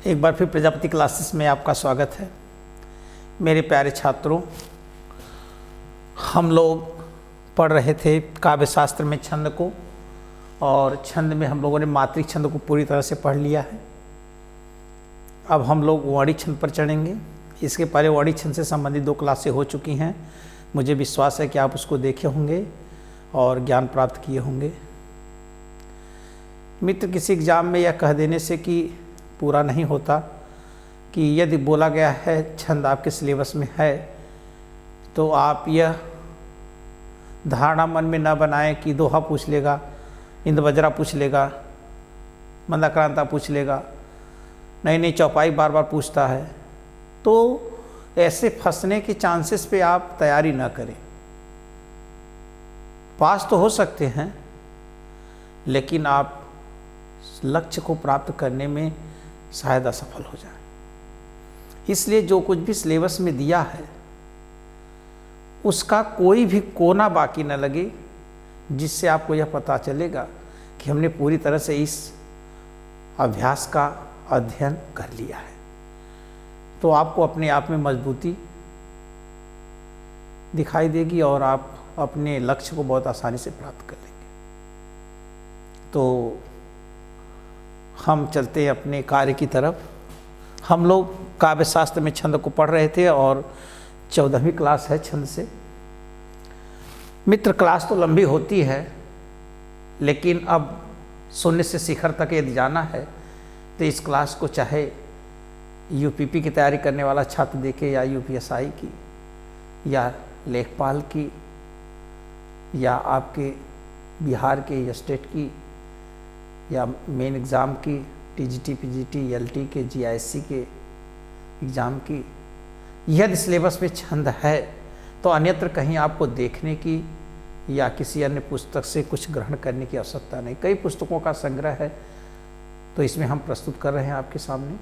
एक बार फिर प्रजापति क्लासेस में आपका स्वागत है। मेरे प्यारे छात्रों, हम लोग पढ़ रहे थे काव्य शास्त्र में छंद को, और छंद में हम लोगों ने मात्रिक छंद को पूरी तरह से पढ़ लिया है। अब हम लोग वर्णी छंद पर चढ़ेंगे। इसके पहले वर्णी छंद से संबंधित 2 क्लासें हो चुकी हैं। मुझे विश्वास है कि आप उसको देखे होंगे और ज्ञान प्राप्त किए होंगे। मित्र, किसी एग्जाम में यह कह देने से कि पूरा नहीं होता कि यदि बोला गया है छंद आपके सिलेबस में है, तो आप यह धारणा मन में न बनाएं कि दोहा पूछ लेगा, इंद्रवज्रा पूछ लेगा, मंदाक्रांता पूछ लेगा, नहीं चौपाई बार बार पूछता है। तो ऐसे फंसने के चांसेस पे आप तैयारी ना करें। पास तो हो सकते हैं, लेकिन आप लक्ष्य को प्राप्त करने में शायद असफल हो जाए। इसलिए जो कुछ भी सिलेबस में दिया है उसका कोई भी कोना बाकी न लगे, जिससे आपको यह पता चलेगा कि हमने पूरी तरह से इस अभ्यास का अध्ययन कर लिया है। तो आपको अपने आप में मजबूती दिखाई देगी और आप अपने लक्ष्य को बहुत आसानी से प्राप्त कर लेंगे। तो हम चलते हैं अपने कार्य की तरफ। हम लोग काव्य शास्त्र में छंद को पढ़ रहे थे और 14वीं क्लास है छंद से। मित्र, क्लास तो लंबी होती है, लेकिन अब शून्य से शिखर तक यदि जाना है तो इस क्लास को चाहे यूपीपी की तैयारी करने वाला छात्र देखे, या यूपीएसआई की, या लेखपाल की, या आपके बिहार के या स्टेट की, या मेन एग्ज़ाम की, टीजीटी, पीजीटी, एलटी के, जीआईएससी के एग्ज़ाम की। यदि सिलेबस में छंद है तो अन्यत्र कहीं आपको देखने की या किसी अन्य पुस्तक से कुछ ग्रहण करने की आवश्यकता नहीं। कई पुस्तकों का संग्रह है, तो इसमें हम प्रस्तुत कर रहे हैं आपके सामने।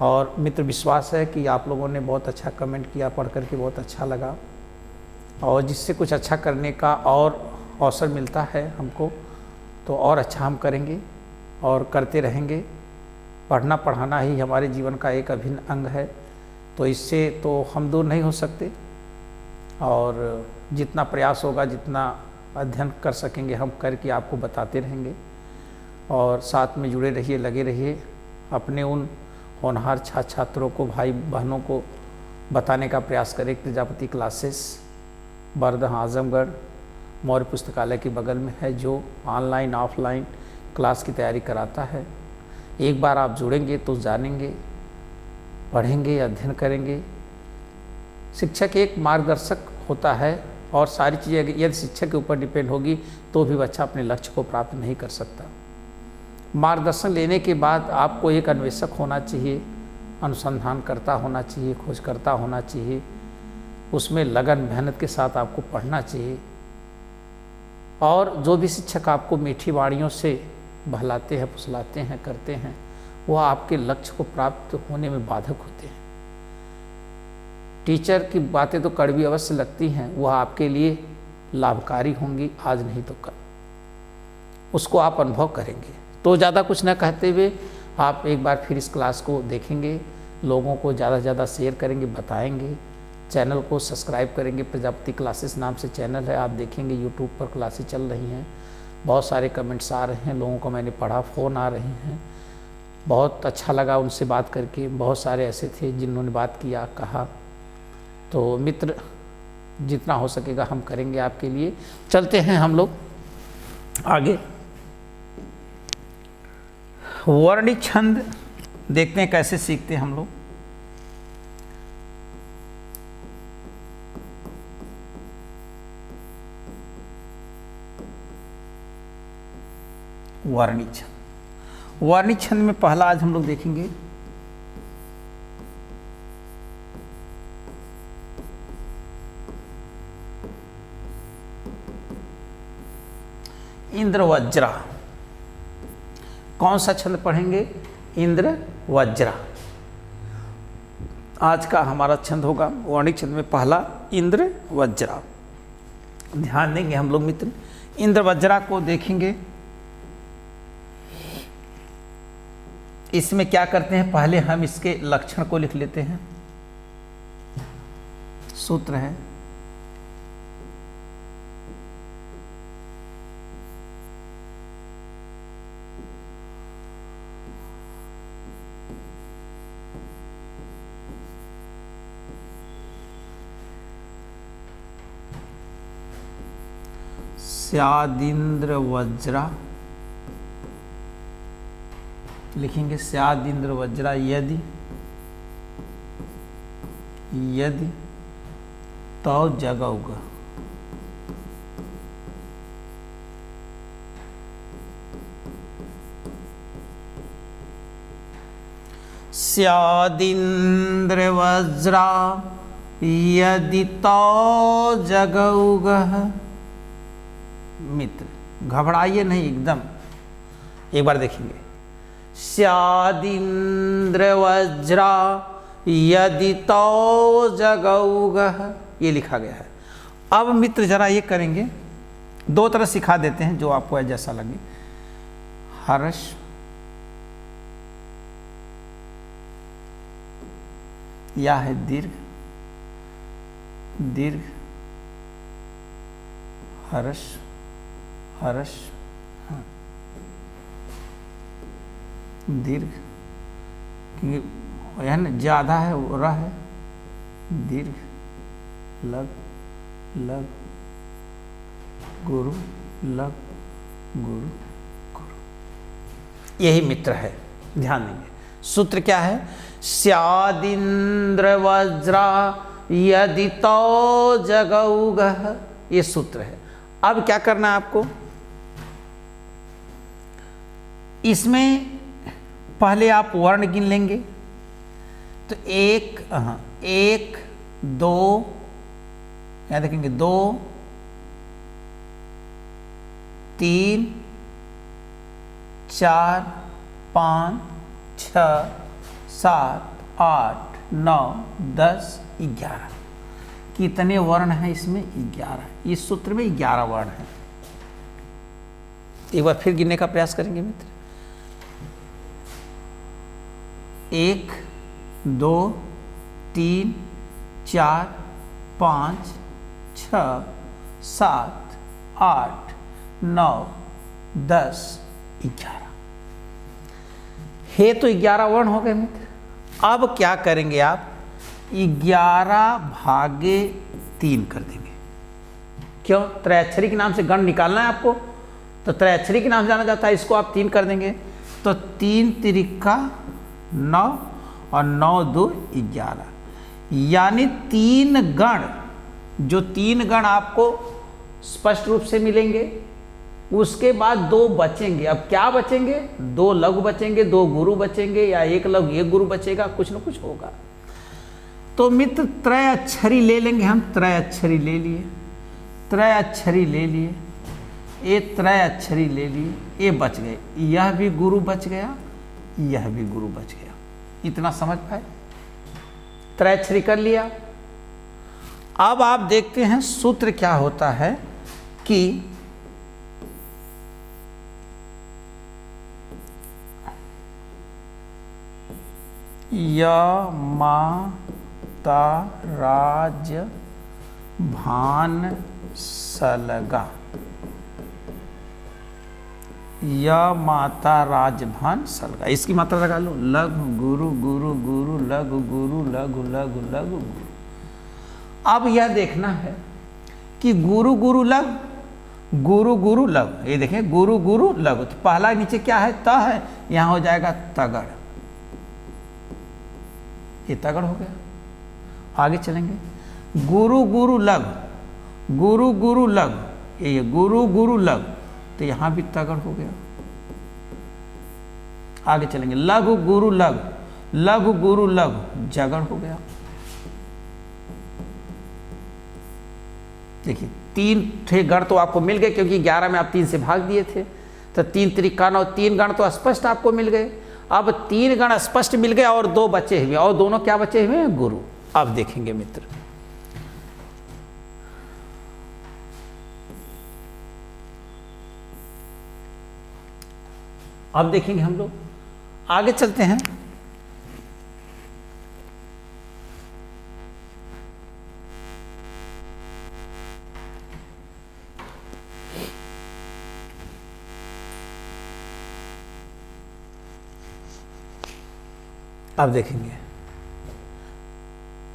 और मित्र, विश्वास है कि आप लोगों ने बहुत अच्छा कमेंट किया, पढ़ करके बहुत अच्छा लगा, और जिससे कुछ अच्छा करने का और अवसर मिलता है हमको, तो और अच्छा हम करेंगे और करते रहेंगे। पढ़ना पढ़ाना ही हमारे जीवन का एक अभिन्न अंग है, तो इससे तो हम दूर नहीं हो सकते। और जितना प्रयास होगा, जितना अध्ययन कर सकेंगे हम करके आपको बताते रहेंगे। और साथ में जुड़े रहिए, लगे रहिए। अपने उन होनहार छात्रों को, भाई बहनों को बताने का प्रयास करें। प्रजापति क्लासेस बरदह आजमगढ़ मौर्य पुस्तकालय के बगल में है, जो ऑनलाइन ऑफलाइन क्लास की तैयारी कराता है। एक बार आप जुड़ेंगे तो जानेंगे, पढ़ेंगे, अध्ययन करेंगे। शिक्षक एक मार्गदर्शक होता है, और सारी चीज़ें यदि शिक्षक के ऊपर डिपेंड होगी तो भी बच्चा अपने लक्ष्य को प्राप्त नहीं कर सकता। मार्गदर्शन लेने के बाद आपको एक अन्वेषक होना चाहिए, अनुसंधान करता होना चाहिए, खोज करता होना चाहिए। उसमें लगन मेहनत के साथ आपको पढ़ना चाहिए। और जो भी शिक्षक आपको मीठी वाणियों से बहलाते हैं, फुसलाते हैं, करते हैं, वह आपके लक्ष्य को प्राप्त होने में बाधक होते हैं। टीचर की बातें तो कड़वी अवश्य लगती हैं, वह आपके लिए लाभकारी होंगी, आज नहीं तो कल। उसको आप अनुभव करेंगे। तो ज़्यादा कुछ न कहते हुए आप एक बार फिर इस क्लास को देखेंगे, लोगों को ज़्यादा से ज़्यादा शेयर करेंगे, बताएंगे, चैनल को सब्सक्राइब करेंगे। प्रजापति क्लासेस नाम से चैनल है, आप देखेंगे यूट्यूब पर क्लासेस चल रही हैं। बहुत सारे कमेंट्स आ रहे हैं, लोगों को मैंने पढ़ा, फ़ोन आ रहे हैं। बहुत अच्छा लगा उनसे बात करके। बहुत सारे ऐसे थे जिन्होंने बात किया, कहा। तो मित्र, जितना हो सकेगा हम करेंगे आपके लिए। चलते हैं हम लोग आगे। वर्णी छंद देखते हैं कैसे सीखते हैं हम लोग। वर्णी छंद। वर्णी छंद में पहला आज हम लोग देखेंगे इंद्रवज्रा। कौन सा छंद पढ़ेंगे? इंद्रवज्रा। आज का हमारा छंद होगा वर्णी छंद में पहला इंद्रवज्रा। ध्यान देंगे हम लोग मित्र। इंद्रवज्रा को देखेंगे इसमें क्या करते हैं, पहले हम इसके लक्षण को लिख लेते हैं। सूत्र है स्यादिंद्र वज्रा, लिखेंगे स्यादिंद्र वज्रा यदि तो जगौग। स्यादिंद्र वज्रा यदि तो जगौग। मित्र घबराइए नहीं, एकदम एक बार देखेंगे। स्यादिंद्र वज्रा यदि तो जगौग, ये लिखा गया है। अब मित्र जरा ये करेंगे, दो तरह सिखा देते हैं जो आपको जैसा लगे। हर्ष या है दीर्घ, दीर्घ हर्ष, हर्ष दीर्घ, क्योंकि यह ना ज़्यादा है वो रह है, दीर्घ लग, लग गुरु, लग गुरु, गुरु। यही मित्र है, ध्यान देंगे। सूत्र क्या है, स्यादिंद्र वज्रा यदि तो जगौग, ये सूत्र है। अब क्या करना है आपको, इसमें पहले आप वर्ण गिन लेंगे। तो एक, एक दो, यहां देखेंगे 2 3 4 5 6 7 8 9 10 11। कितने वर्ण हैं इसमें, 11। इस सूत्र में 11 वर्ण हैं। एक बार फिर गिनने का प्रयास करेंगे मित्र। 1 2 3 4 5 6 7 8 9 10 11 है। तो 11 वर्ण हो गए मित्र। अब क्या करेंगे आप, 11 भागे 3 कर देंगे। क्यों, त्रैक्षरी के नाम से गण निकालना है आपको, तो त्रैक्षरी के नाम से जाना जाता है, इसको आप 3 कर देंगे। तो 3 तिरिका 9 और 9 2 11, यानी 3 गण, जो 3 गण आपको स्पष्ट रूप से मिलेंगे। उसके बाद 2 बचेंगे। अब क्या बचेंगे, 2 लघु बचेंगे, 2 गुरु बचेंगे, या 1 लघु 1 गुरु बचेगा, कुछ ना कुछ होगा। तो मित्र त्रय अक्षरी ले लेंगे हम, त्रय अक्षरी ले लिए, त्रय अक्षरी ले लिए, ये त्रय अक्षरी ले लिए, ये बच गए, यह भी गुरु बच गया, यह भी गुरु बच गया। इतना समझ पाए, त्रय अक्षरी कर लिया। अब आप देखते हैं सूत्र क्या होता है कि य माता राज भान सलगा, य माता राजभान सलगा, इसकी मात्रा लगा लो, लघु गुरु गुरु गुरु लघु गुरु लघु लघु लघु गुरु। अब यह देखना है कि गुरु गुरु लघु, गुरु गुरु लघु, ये देखें गुरु गुरु लघु। तो पहला नीचे क्या है, त है, यहां हो जाएगा तगड़, ये तगड़ हो गया। आगे चलेंगे, गुरु गुरु लघु, गुरु गुरु लघु, ये गुरु गुरु लघु, तो यहां भी तगड़ हो गया। आगे चलेंगे, लघु गुरु लघु, लघु गुरु लघु, जगड़ हो गया। देखिए 3 थे गण तो आपको मिल गए, क्योंकि 11 में आप 3 से भाग दिए थे। तो 3 त्रिका 9, 3 गण तो स्पष्ट आपको मिल गए। अब 3 गण स्पष्ट मिल गए और 2 बचे हुए, और दोनों क्या बचे हुए हैं, गुरु। अब देखेंगे मित्र, अब देखेंगे हम लोग। आगे चलते हैं। अब देखेंगे,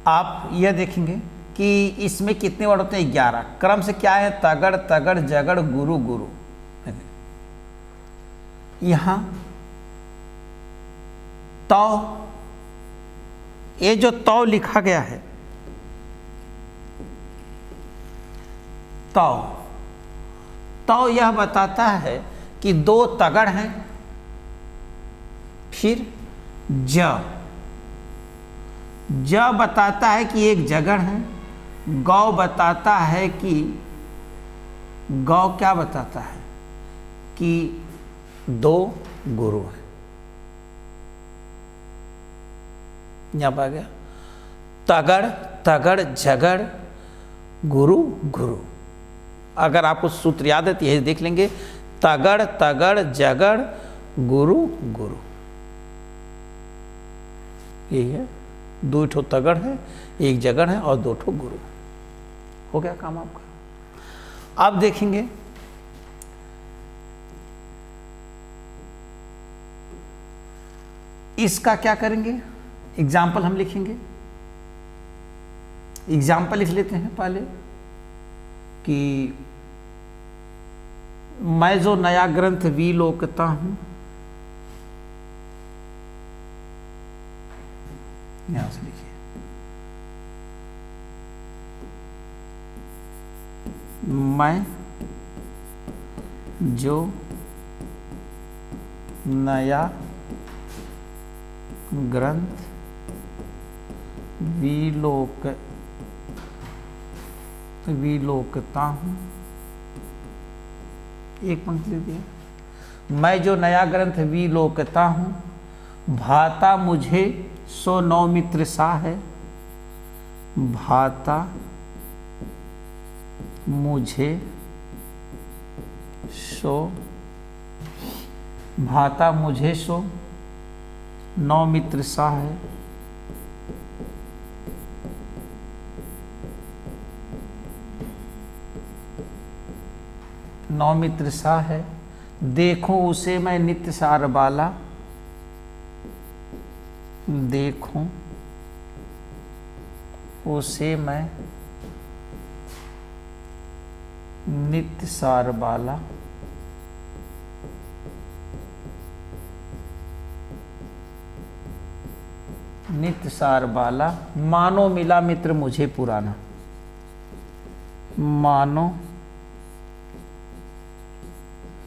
आप यह देखेंगे कि इसमें कितने वर्ड होते हैं? 11। क्रम से क्या है? तगड़ तगड़ जगड़ गुरु गुरु। यहां तौ, ये जो तौ लिखा गया है, तौ, तौ यह बताता है कि दो तगड़ हैं। फिर ज, ज बताता है कि एक जगड़ है। गौ बताता है कि, गौ क्या बताता है? कि दो गुरु हैं। यहां पर आ गया तगड़ तगड़ जगड़ गुरु गुरु। अगर आपको सूत्र याद है तो यही देख लेंगे, तगड़ तगड़ जगड़ गुरु गुरु। यही है, दो ठो तगड़ है, एक जगड़ है और दो ठो गुरु। हो गया काम आपका। अब देखेंगे इसका क्या करेंगे? एग्जाम्पल हम लिखेंगे। एग्जाम्पल लिख लेते हैं पहले कि मैं जो नया ग्रंथ विलोकता हूं, यहां से लिखिए, मैं जो नया ग्रंथ विलोकता हूं, एक पंक्ति लिख दिया। मैं जो नया ग्रंथ विलोकता हूं, भाता मुझे सो नौमित्र सा है। भाता मुझे सो, भाता मुझे सो नौमित्र सा है। नौमित्र सा है, देखूं उसे मैं नित्य सार बाला। देखूं उसे मैं नित्य सार बाला। नित्य सार बाला, मानो मिला मित्र मुझे पुराना। मानो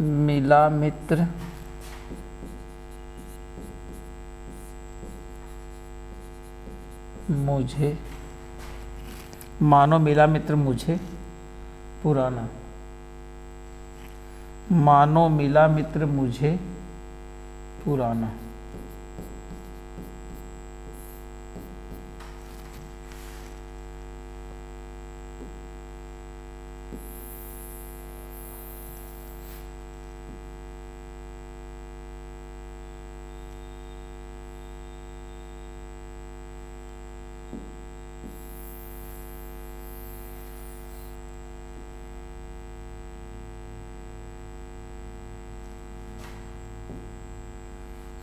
मिला मित्र मुझे, मानो मिला मित्र मुझे पुराना। मानो मिला मित्र मुझे पुराना।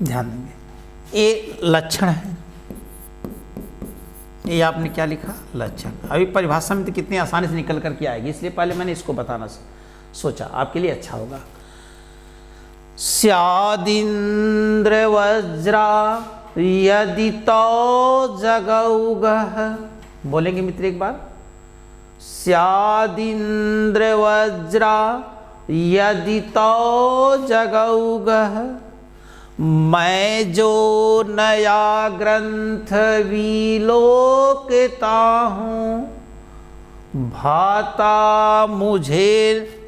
ध्यान देंगे, ये लक्षण है। ये आपने क्या लिखा? लक्षण। अभी परिभाषा में तो कितनी आसानी से निकल करके आएगी, इसलिए पहले मैंने इसको बताना सोचा, आपके लिए अच्छा होगा। स्यादिंद्र वज्रा यदि तो जगौगह। बोलेंगे मित्र एक बार, स्यादिंद्र वज्रा यदि तो जगौगह। मैं जो नया ग्रंथ विलोकता हूँ, भाता मुझे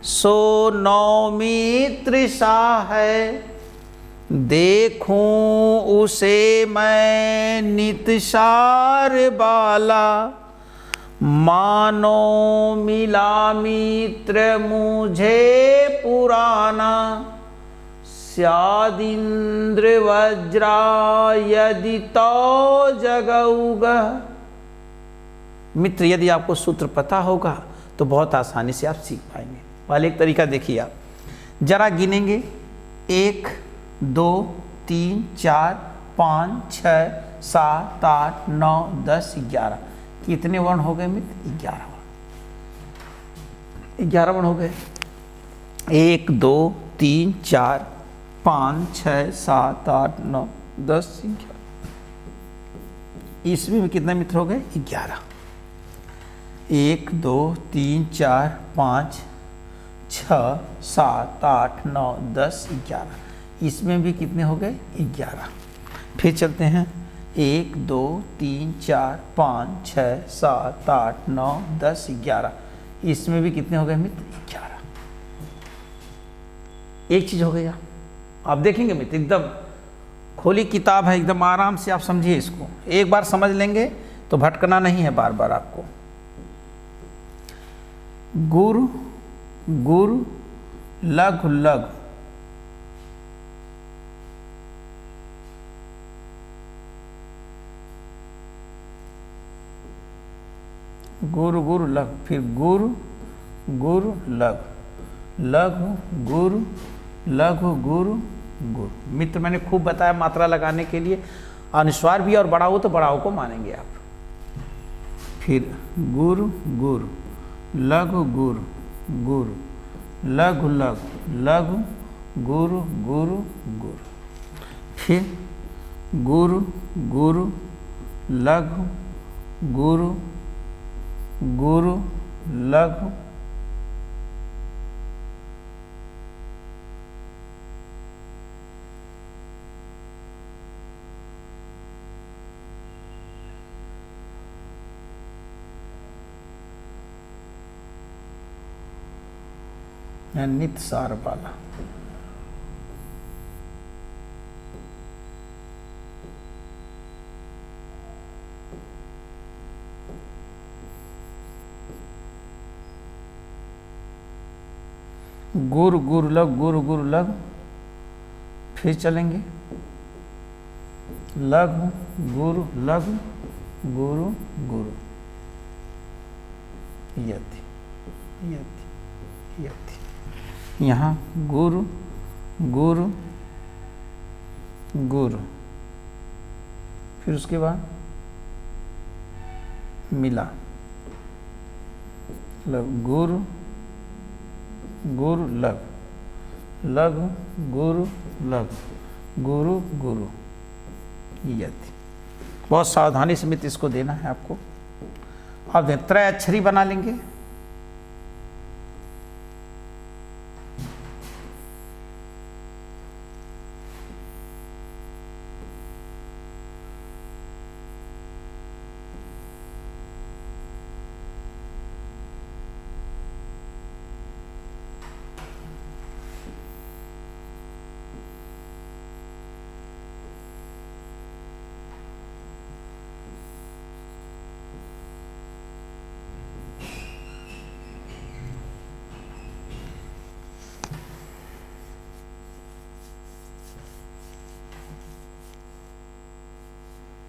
सो नौमित्र सा है। देखूं उसे मैं नित सार बाला। मानो मिला मित्र मुझे पुराना। स्यादिन्द्र वज्रा यदि तो जगौग। मित्र, यदि आपको सूत्र पता होगा तो बहुत आसानी से आप सीख पाएंगे। पहले एक तरीका देखिए, आप जरा गिनेंगे 1 2 3 4 5 6 7 8 9 10 11। कितने वर्ण हो गए मित्र? 11 वर्ण। 11 वर्ण हो गए। 1 2 3 4 5 6 7 8 9 10 11। ईस्वी में कितने मित्र हो गए? 11। 1 2 3 4 5 6 7 8 9 10 11। इसमें भी कितने हो गए? 11। फिर चलते हैं 1 2 3 4 5 6 7 8 9 10 11। इसमें भी कितने हो गए मित्र? 11। एक चीज हो गया। आप देखेंगे मित्र, एकदम खोली किताब है, एकदम आराम से आप समझिए इसको। एक बार समझ लेंगे तो भटकना नहीं है बार बार आपको। गुरु गुरु लघु लघु, गुरु गुरु लघु, फिर गुरु गुरु लघु लघु गुरु लघु गुरु गुरु। मित्र, मैंने खूब बताया मात्रा लगाने के लिए। अनुस्वार भी और बड़ा हो तो बड़ाओं को मानेंगे आप। फिर गुरु गुरु लघु गुरु गुरु लघु लघु लघु गुरु गुरु गुरु। फिर गुरु गुरु लघु गुरु गुरु लघु नित सार वाला। गुरु गुरु लघु गुरु गुरु लघु। फिर चलेंगे लघु गुरु लघु गुरु गुरु यति यति यति। यहाँ गुरु गुरु गुरु, फिर उसके बाद मिला गुरु गुरु लघु लघु गुरु लघु गुरु गुरु यति। बहुत सावधानी से मित्र इसको देना है आपको। अब त्रय अक्षरी बना लेंगे।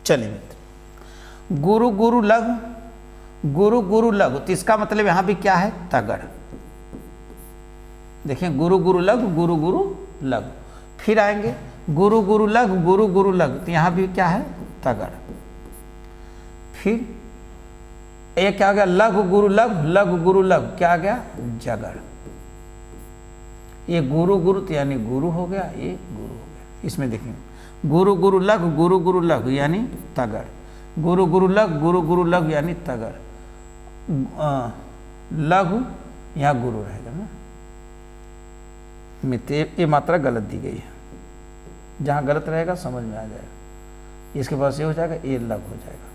चलिए मित्र, गुरु गुरु लघु गुरु गुरु लघु, तो इसका मतलब यहां भी क्या है? तगड़। देखें, गुरु गुरु लघु गुरु गुरु लघु। फिर आएंगे गुरु गुरु लघु गुरु गुरु लघु, तो यहां भी क्या है? तगड़। फिर ये क्या आ गया? लघु गुरु लघु लघु गुरु लघु, क्या आ गया? जगड़। ये गुरु गुरु तो यानी गुरु हो गया, ये गुरु हो गया। इसमें देखेंगे गुरु गुरु लघु यानी तगड़, गुरु गुरु लघु यानी तगड़। लघु यहाँ गुरु रहेगा ना मित्र, ये मात्रा गलत दी गई है। जहाँ गलत रहेगा समझ में आ जाएगा। इसके पास ये हो जाएगा, ये लघु हो जाएगा।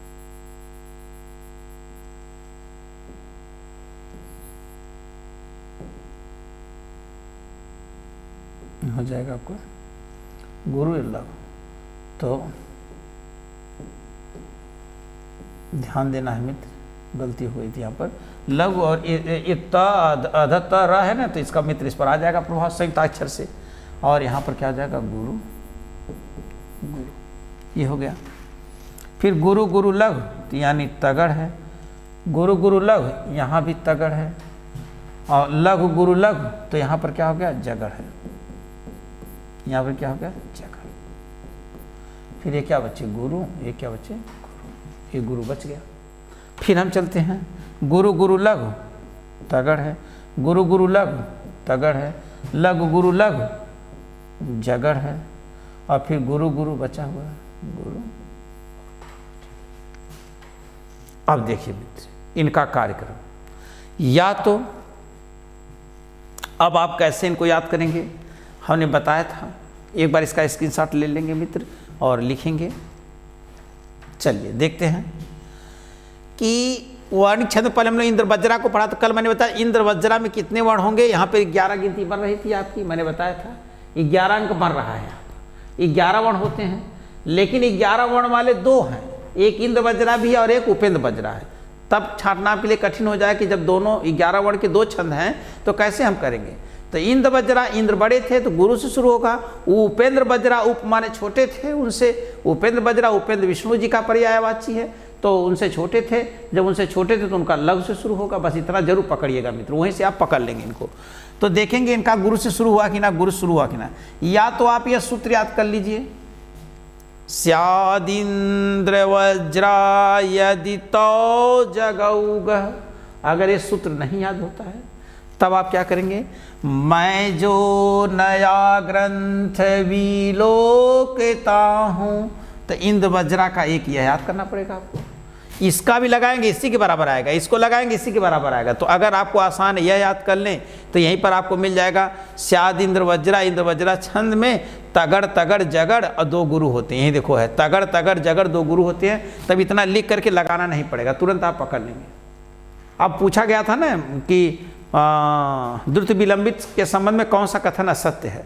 हो जाएगा आपको गुरु लघु। तो ध्यान देना है मित्र, गलती हुई थी यहाँ पर। लघु और ये त अध त र है ना, तो इसका मित्र इस पर आ जाएगा प्रभाव संयुक्ताक्षर से। और यहाँ पर क्या हो जाएगा, गुरु गुरु, ये हो गया। फिर गुरु गुरु लघु तो यानी तगड़ है, गुरु गुरु लघु यहाँ भी तगड़ है, और लघु गुरु लघु तो यहाँ पर क्या हो गया, जगड़ है, यहाँ पर क्या हो गया, जगड़। फिर ये क्या बचे, गुरु, ये क्या बचे, गुरु, ये गुरु बच गया। फिर हम चलते हैं, गुरु गुरु लघु तगड़ है, गुरु गुरु लघु तगड़ है, लघु गुरु लघु जगड़ है, और फिर गुरु गुरु बचा हुआ है, गुरु। अब देखिए मित्र, इनका कार्यक्रम, या तो अब आप कैसे इनको याद करेंगे, हमने बताया था, एक बार इसका स्क्रीनशॉट ले लेंगे मित्र और लिखेंगे। चलिए देखते हैं कि वर्णिक छंद, पहले हमने इंद्र वज्रा को पढ़ा, तो कल मैंने बताया इंद्र वज्रा में कितने वर्ण होंगे, यहाँ पे 11 गिनती बन रही थी आपकी, मैंने बताया था 11 अंक बन रहा है, यहाँ पर 11 वर्ण होते हैं, लेकिन 11 वर्ण वाले 2 हैं, एक इंद्र वज्रा भी है और एक उपेंद्र वज्रा है। तब छांटना आपके लिए कठिन हो जाए कि जब दोनों 11 वर्ण के 2 छंद हैं तो कैसे हम करेंगे। तो इंद्र वज्रा, इंद्र बड़े थे तो गुरु से शुरू होगा, उपेंद्र वज्रा उप माने छोटे थे, उनसे उपेंद्र वज्रा, उपेंद्र विष्णु जी का पर्यायवाची है, तो उनसे छोटे थे, जब उनसे छोटे थे तो उनका लघु से शुरू होगा। बस इतना जरूर पकड़िएगा मित्र, वहीं से आप पकड़ लेंगे इनको। तो देखेंगे इनका गुरु से शुरू हुआ कि ना, गुरु शुरू हुआ कि ना। या तो आप यह सूत्र याद कर लीजिए, स्यादिंद्र वज्रा यदि तो जगौग। अगर ये सूत्र नहीं याद होता है तब आप क्या करेंगे, मैं जो नया ग्रंथ विलोकता हूँ, तो इंद्र वज्रा का एक यह याद करना पड़ेगा आपको। इसका भी लगाएंगे इसी के बराबर आएगा, इसको लगाएंगे इसी के बराबर आएगा। तो अगर आपको आसान है यह याद कर लें तो यहीं पर आपको मिल जाएगा स्याद इंद्र वज्रा छंद में तगड़ तगड़ जगड़ और 2 गुरु होते हैं। यही देखो है तगड़ तगड़ जगड़ 2 गुरु होते हैं, तब इतना लिख करके लगाना नहीं पड़ेगा, तुरंत आप पकड़ लेंगे। अब पूछा गया था ना कि द्रुत विलंबित के संबंध में कौन सा कथन असत्य है,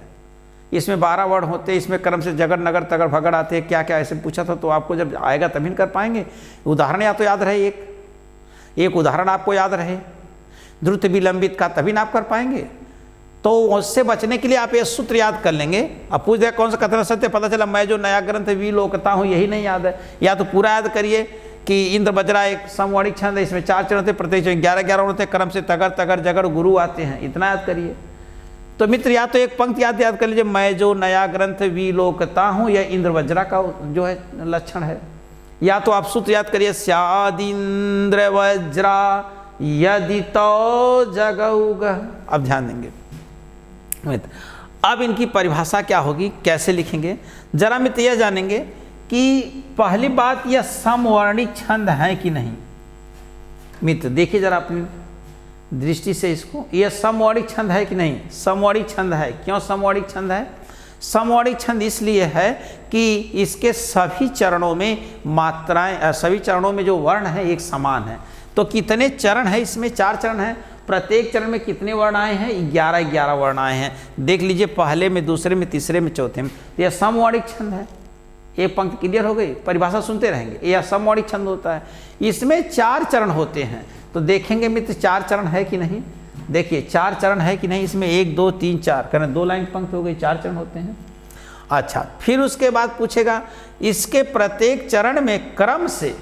इसमें 12 वर्ण होते हैं, इसमें क्रम से जगड़ नगर तगड़ भगड़ आते हैं, क्या क्या ऐसे पूछा था। तो आपको जब आएगा तभी कर पाएंगे। उदाहरण या तो याद रहे, एक उदाहरण आपको याद रहे द्रुत विलंबित का, तभी ना आप कर पाएंगे। तो उससे बचने के लिए आप ये सूत्र याद कर लेंगे। अब पूछ दिया कौन सा कथन सत्य, पता चला मैं जो नया ग्रंथ विलोकता हूँ यही नहीं याद है। या तो पूरा याद करिए कि इंद्र वज्रा एक समवर्णिक छंद है, इसमें 4 चरण होते, प्रत्येक 11 होते, क्रम से तगड़ तगड़ जगड़ गुरु आते हैं, इतना याद करिए। तो मित्र या तो एक पंक्ति याद कर लीजिए, मैं जो नया ग्रंथ विलोकता हूँ, यह इंद्र वज्रा का जो है लक्षण है। या तो आप सूत्र याद करिए, स्यादिंद्र वज्रा यदि तो जगौग। अब ध्यान देंगे मित्र, अब इनकी परिभाषा क्या होगी, कैसे लिखेंगे, जरा मित्र यह जानेंगे कि पहली बात यह समवर्णिक छंद है कि नहीं। मित्र देखिए जरा अपनी दृष्टि से इसको, यह समवर्णिक छंद है कि नहीं। समवर्णिक छंद है। क्यों समवर्णिक छंद है? समवर्णिक छंद इसलिए है कि इसके सभी चरणों में मात्राएं, सभी चरणों में जो वर्ण है एक समान है। तो कितने चरण है इसमें? 4 चरण हैं। प्रत्येक चरण में कितने वर्ण आए हैं? 11 वर्ण आए हैं। देख लीजिए, पहले में, दूसरे में, तीसरे में, चौथे में। यह समवर्णिक छंद है। एक पंक्ति क्लियर हो गई, परिभाषा सुनते रहेंगे। यह समवर्णिक छंद होता है। इसमें 4 चरण होते हैं। तो देखेंगे मित्र 4 चरण है कि नहीं। देखिए 4 चरण है कि नहीं इसमें, 1 2 3 4 करें, 2 लाइन पंक्ति हो गई, 4 चरण होते हैं। अच्छा, फिर उसके बाद पूछेगा इसके प्रत्येक चरण में क्रम से,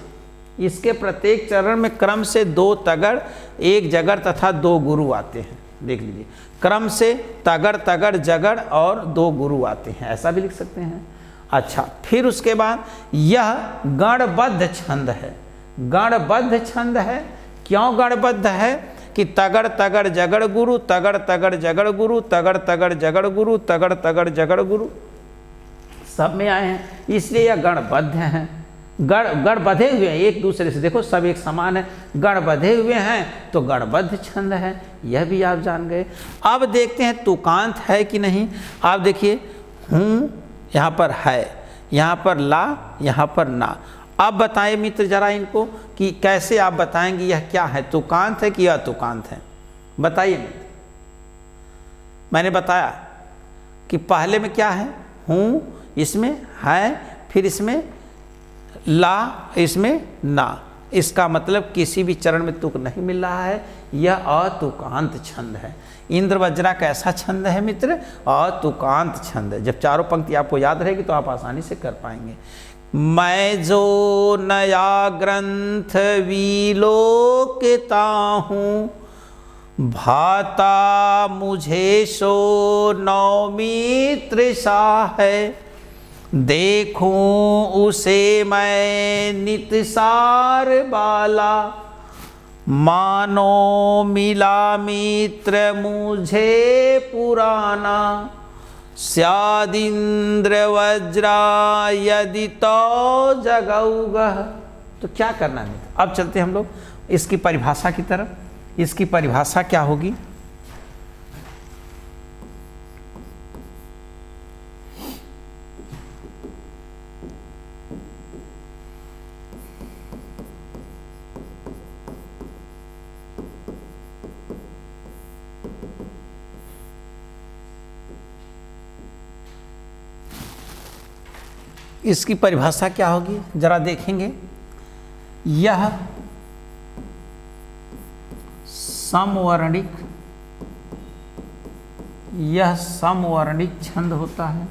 इसके प्रत्येक चरण में क्रम से 2 तगड़, 1 जगड़ तथा 2 गुरु आते हैं। देख लीजिए, क्रम से तगड़ तगड़ जगड़ और 2 गुरु आते हैं, ऐसा भी लिख सकते हैं। अच्छा, फिर उसके बाद यह गणबद्ध छंद है। गणबद्ध छंद है। क्यों गणबद्ध है? कि तगड़ तगड़ जगड़ गुरु, तगड़ तगड़ जगड़ गुरु, तगड़ तगड़ जगड़ गुरु, तगड़ तगड़ जगड़ गुरु सब में आए हैं, इसलिए यह गणबद्ध हैं। गण बंधे हुए हैं एक दूसरे से, देखो सब एक समान है, गण बंधे हुए हैं तो गणबद्ध छंद है। यह भी आप जान गए। अब देखते हैं तुकांत है कि नहीं। आप देखिए, हूँ यहाँ पर है, यहाँ पर ला, यहाँ पर ना। अब बताएं मित्र जरा इनको कि कैसे आप बताएंगे यह क्या है, तुकांत है कि अतुकांत है, बताइए मित्र। मैंने बताया कि पहले में क्या है, हूँ, इसमें है, फिर इसमें ला, इसमें ना। इसका मतलब किसी भी चरण में तुक नहीं मिल रहा है, यह अतुकांत छंद है। इंद्र वज्रा कैसा छंद है मित्र? अतुकांत छंद है। जब चारों पंक्ति आपको याद रहेगी तो आप आसानी से कर पाएंगे। मैं जो नया ग्रंथ विलोकता हूँ, भाता मुझे सो नौमित्र सा है, देखूं उसे मैं नितसार बाला, मानो मिला मित्र मुझे पुराना, स्यादिंद्र वज्रा यदि तो जगौगह। तो क्या करना है? अब चलते हम लोग इसकी परिभाषा की तरफ। इसकी परिभाषा क्या होगी? इसकी परिभाषा क्या होगी जरा देखेंगे। यह समवर्णिक, यह समवर्णिक छंद होता है।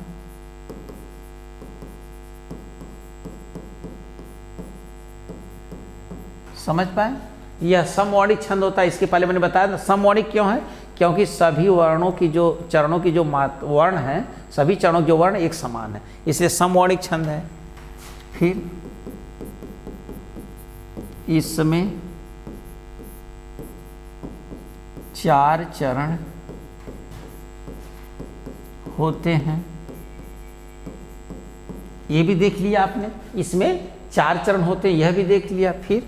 समझ पाए? यह समवर्णिक छंद होता है। इसके पहले मैंने बताया था समवर्णिक क्यों है, क्योंकि सभी वर्णों की जो चरणों की जो वर्ण हैं, सभी चरणों के जो वर्ण एक समान है, इसलिए समवर्णिक छंद है। फिर इसमें 4 चरण होते हैं, ये भी देख लिया आपने। इसमें 4 चरण होते हैं, यह भी देख लिया। फिर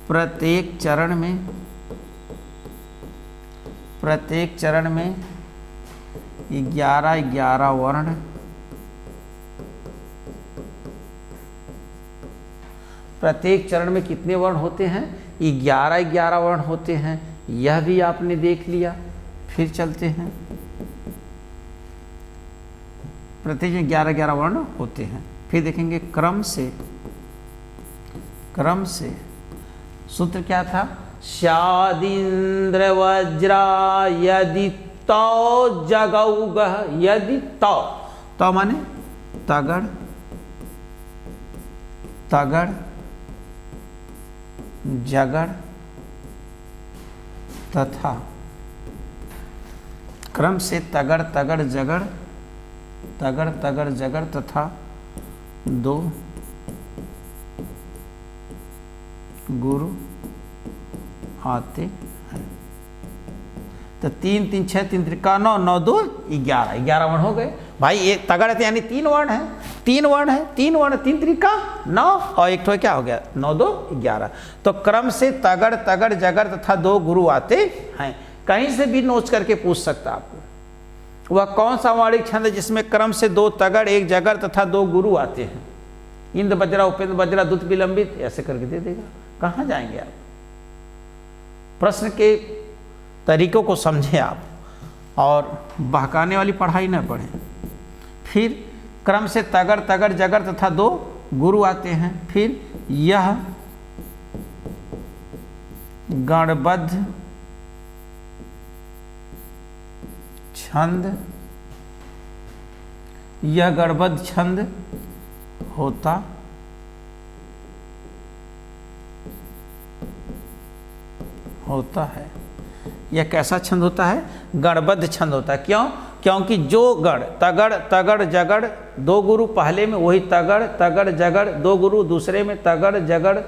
प्रत्येक चरण में 11 वर्ण, प्रत्येक चरण में कितने वर्ण होते हैं? 11 वर्ण होते हैं, यह भी आपने देख लिया। फिर चलते हैं, प्रत्येक में 11 वर्ण होते हैं। फिर देखेंगे क्रम से सूत्र क्या था? स्यादिंद्र वज्रा यदि तो जगौगह। यदि तो माने तगड़, जगड़ तथा। क्रम से तगड़ जगड़ तथा 2 गुरु आते हैं। तो 3 3 6 3 त्रिका 9 9 2 11 वर्ण हो गए भाई। एक तगड़ है यानी 3 वर्ण है, 3 त्रिका 9 और एक तो क्या हो गया 9 2 11। तो क्रम से तगड़ जगड़ तथा 2 गुरु आते हैं। कहीं से भी नोच करके पूछ सकता आपको, वह कौन सा वर्णिक छंद है जिसमें क्रम से 2 तगड़ 1 जगड़ तथा 2 गुरु आते हैं? इंद्र वज्रा उपेंद्र वज्रा दुत विलंबित ऐसे करके दे देगा। कहाँ जाएंगे आप? प्रश्न के तरीकों को समझें आप और बहकाने वाली पढ़ाई न पढ़ें। फिर क्रम से तगड़ जगड़ तथा 2 गुरु आते हैं। फिर यह गणबद्ध छंद होता है। यह कैसा छंद होता है? गणबद्ध छंद होता है। क्यों? क्योंकि जो गण तगड़ जगड़ 2 गुरु पहले में, वही तगड़ जगड़ 2 गुरु दूसरे में, तगड़ जगड़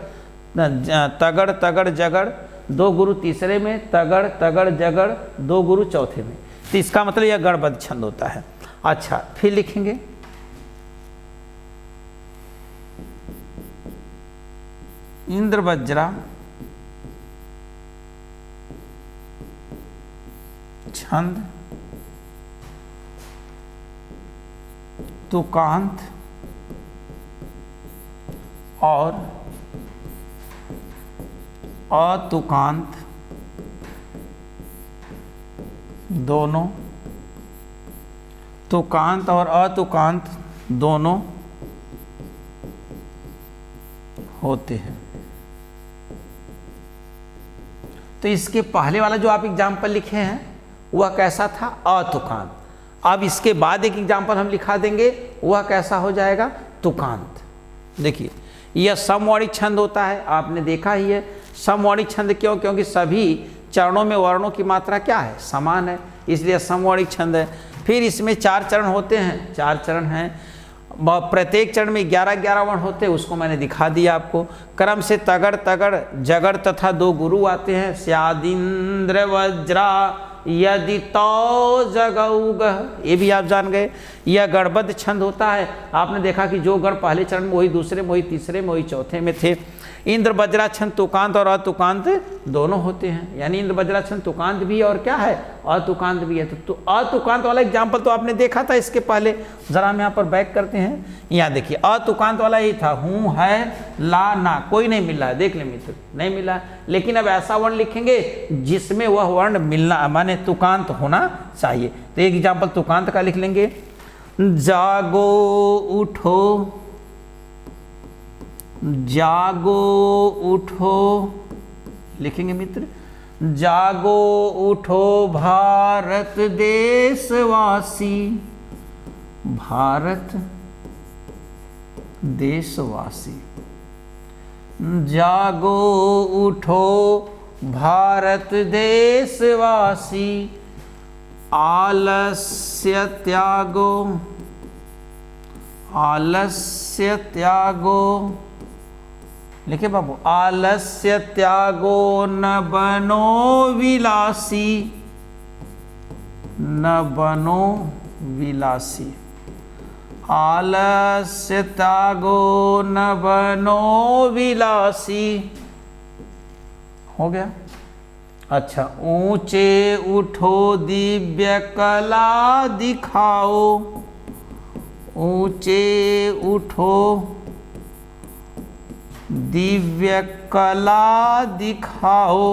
2 गुरु तीसरे में, तगड़ जगड़ 2 गुरु चौथे में। तो इसका मतलब यह गणबद्ध छंद होता है। अच्छा, फिर लिखेंगे इंद्र वज्रा छंद तुकांत और अतुकांत दोनों, तुकांत और अतुकांत दोनों होते हैं। तो इसके पहले वाला जो आप एग्जाम्पल लिखे हैं वह कैसा था, अतुकांत। अब इसके बाद एक एग्जाम्पल हम लिखा देंगे, वह कैसा हो जाएगा, तुकांत। देखिए यह समवर्णी छंद होता है, आपने देखा ही है। समवर्णी छंद क्यों, क्योंकि सभी चरणों में वर्णों की मात्रा क्या है, समान है, इसलिए समवर्णी छंद है। फिर इसमें 4 चरण होते हैं, 4 चरण हैं, प्रत्येक चरण में 11-11 वर्ण होते हैं, उसको मैंने दिखा दिया आपको। क्रम से तगड़ तगड़ जगड़ तथा 2 गुरु आते हैं, स्यादिंद्र वज्रा यदि तो जगौगह, ये भी आप जान गए। यह गणबद्ध छंद होता है, आपने देखा कि जो गण पहले चरण में वही दूसरे में, वही तीसरे में, वही चौथे में थे। इंद्र वज्रा छंद तुकांत और अतुकांत दोनों होते हैं, यानी इंद्र वज्रा छंद तुकांत भी है और क्या है, अतुकांत भी है। तो अतुकांत वाला एग्जाम्पल तो आपने देखा था इसके पहले, जरा हम यहाँ पर बैक करते हैं। यहाँ देखिए अतुकांत वाला यही था, हूँ है ला ना, कोई नहीं मिला है, देख ले मित्र, नहीं मिला। लेकिन अब ऐसा वर्ण लिखेंगे जिसमें वह वर्ण मिलना माने तुकांत होना चाहिए। तो एक एग्जाम्पल तुकांत का लिख लेंगे, जागो उठो, जागो उठो, लिखेंगे मित्र, जागो उठो भारत देशवासी, भारत देशवासी, जागो उठो भारत देशवासी, आलस्य त्यागो, आलस्य त्यागो, लिखे बाबू, आलस्य त्यागो न बनो विलासी, न बनो विलासी, आलस्य त्यागो न बनो विलासी, हो गया। अच्छा, ऊंचे उठो दिव्य कला दिखाओ, ऊंचे उठो दिव्य कला दिखाओ,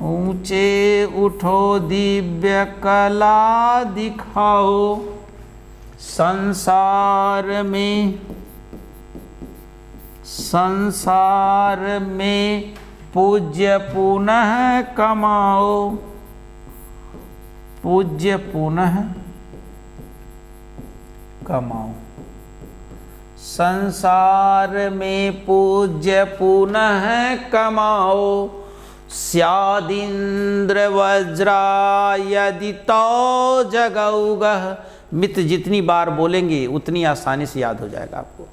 ऊंचे उठो दिव्य कला दिखाओ, संसार में, संसार में पूज्य पुनः कमाओ, पूज्य पुनः कमाओ, संसार में पूज्य पुनः कमाओ, स्यादिंद्र वज्रा यदि तो जगौगह। मित्र जितनी बार बोलेंगे उतनी आसानी से याद हो जाएगा आपको।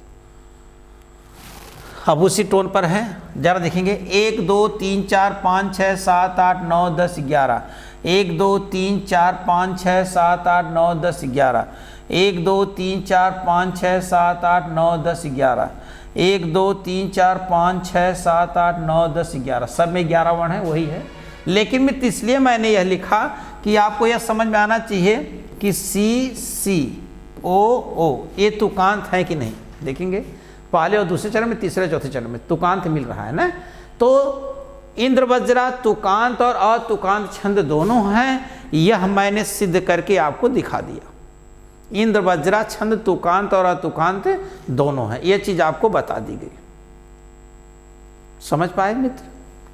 अब उसी टोन पर है, जरा देखेंगे, 1 2 3 4 5 6 7 8 9 10 11, 1 2 3 4 5 6 7 8 9 10 11, 1 2 3 4 5 6 7 8 9 10 11, 1 2 3 4 5 6 7 8 9 10 11, सब में 11 वर्ण है, वही है। लेकिन मित्र इसलिए मैंने यह लिखा कि आपको यह समझ में आना चाहिए कि सी सी ओ ओ ये तुकांत है कि नहीं। देखेंगे पहले और दूसरे चरण में, तीसरे चौथे चरण में तुकांत मिल रहा है ना। तो इंद्र वज्रा तुकांत और अतुकांत छंद दोनों हैं, यह मैंने सिद्ध करके आपको दिखा दिया। इंद्र वज्रा छंद तुकांत और अतुकांत दोनों हैं, यह चीज आपको बता दी गई। समझ पाए मित्र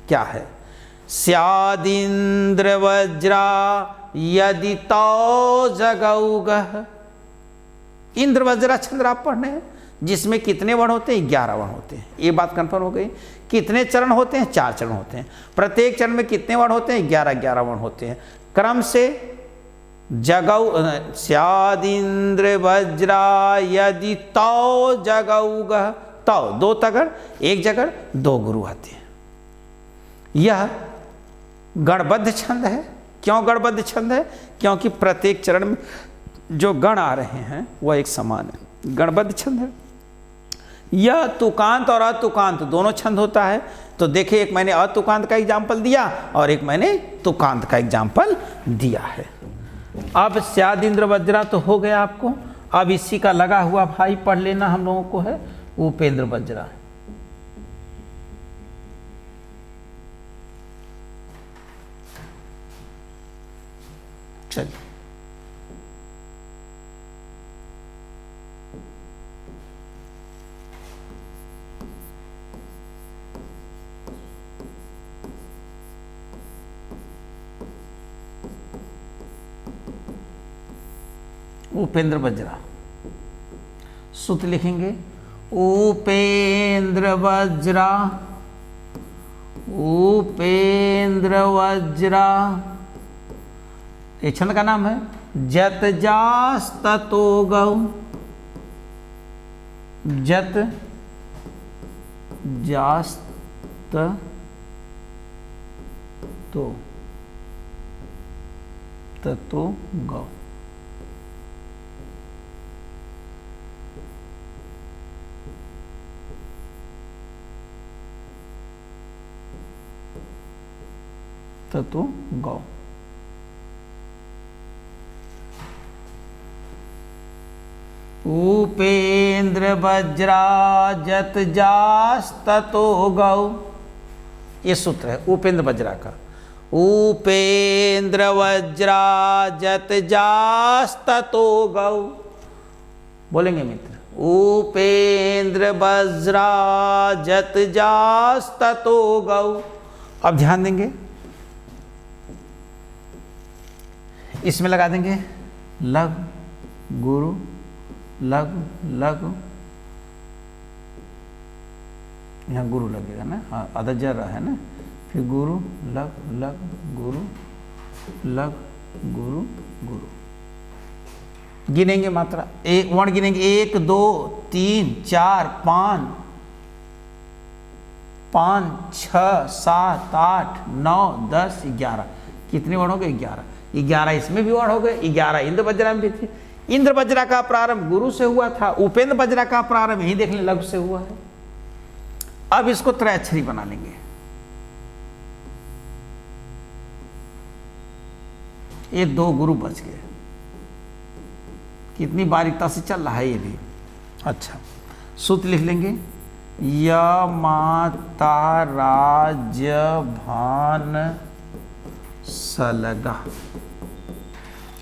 क्या है? स्यादिंद्र वज्रा यदि तो जगौगह, इंद्र वज्रा छंद आप पढ़ने हैं जिसमें कितने वर्ण होते हैं? 11 वर्ण होते हैं। ये बात कंफर्म हो गई। कितने चरण होते हैं? 4 चरण होते हैं। प्रत्येक चरण में कितने वर्ण होते हैं? 11-11 वर्ण होते हैं। क्रम से जगौ स्यादिंद्र वज्रा यदि तो जगौगह, तो 2 तगड़ 1 जगड़ 2 गुरु आते हैं। यह गणबद्ध छंद है। क्यों गणबद्ध छंद है? क्योंकि प्रत्येक चरण में जो गण आ रहे हैं वह एक समान है, गणबद्ध छंद है। यह तुकांत और अतुकांत दोनों छंद होता है। तो देखिए, एक मैंने अतुकांत का एग्जाम्पल दिया और एक मैंने तुकांत का एग्जाम्पल दिया है। अब स्यादिंद्र वज्रा तो हो गया आपको। अब इसी का लगा हुआ भाई पढ़ लेना हम लोगों को है उपेंद्र वज्रा। चलिए उपेंद्र वज्रा। सूत्र लिखेंगे उपेंद्र वज्रा, उपेंद्र वज्रा। ये छंद का नाम है। जत जास ततो गौ, जत जास ततो गौ। ततो गौ। उपेंद्र वज्रा जत जास ततो गौ। ये सूत्र है उपेंद्र वज्रा का। उपेंद्र वज्रा जत जास ततो गौ। बोलेंगे मित्र, उपेंद्र वज्रा जत जास ततो गौ। अब ध्यान देंगे, इसमें लगा देंगे लघु गुरु, लघु लघु, यहाँ गुरु लगेगा ना, हाँ आधा जर रहा है ना, फिर गुरु लघु लघु गुरु, लघु गुरु गुरु। गिनेंगे मात्रा, एक वर्ण गिनेंगे, 1 2 3 4 5 5 6 7 8 9 10 11। कितने वर्ण हो गए? 11। 11 इसमें भी वर्ण हो गए, 11 इंद्र वज्रा में भी थे। इंद्र वज्रा का प्रारंभ गुरु से हुआ था, उपेंद्र वज्रा का प्रारंभ यही देख लें लघु से हुआ है। अब इसको त्रयाक्षरी बना लेंगे। ये 2 गुरु बच गए। कितनी बारीकता से चल रहा है ये भी। अच्छा, सूत्र लिख लेंगे य माता राज्य भान सलगा।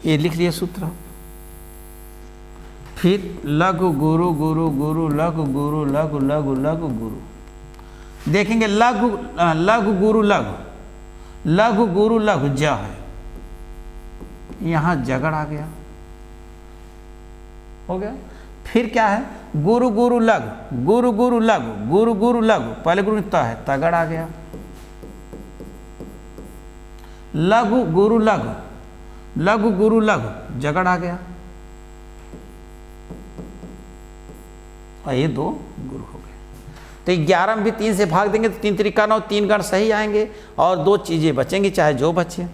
ये लिख लिया सूत्र। फिर लघु गुरु गुरु गुरु, लघु गुरु लघु लघु लघु गुरु। देखेंगे लघु लघु गुरु लघु, लघु गुरु लघु ज है, यहां जगड़ आ गया, हो गया। फिर क्या है? गुरु गुरु लघु, गुरु गुरु लघु, गुरु गुरु लघु, पहले गुरु त है, तगड़ आ गया। लघु गुरु लघु, लघु गुरु लघु, जगड़ आ गया। और ये 2 गुरु हो गए। तो 11 में भी 3 से भाग देंगे तो 3 त्रिका 9, 3 गण सही आएंगे और 2 चीजें बचेंगी, चाहे जो बचे।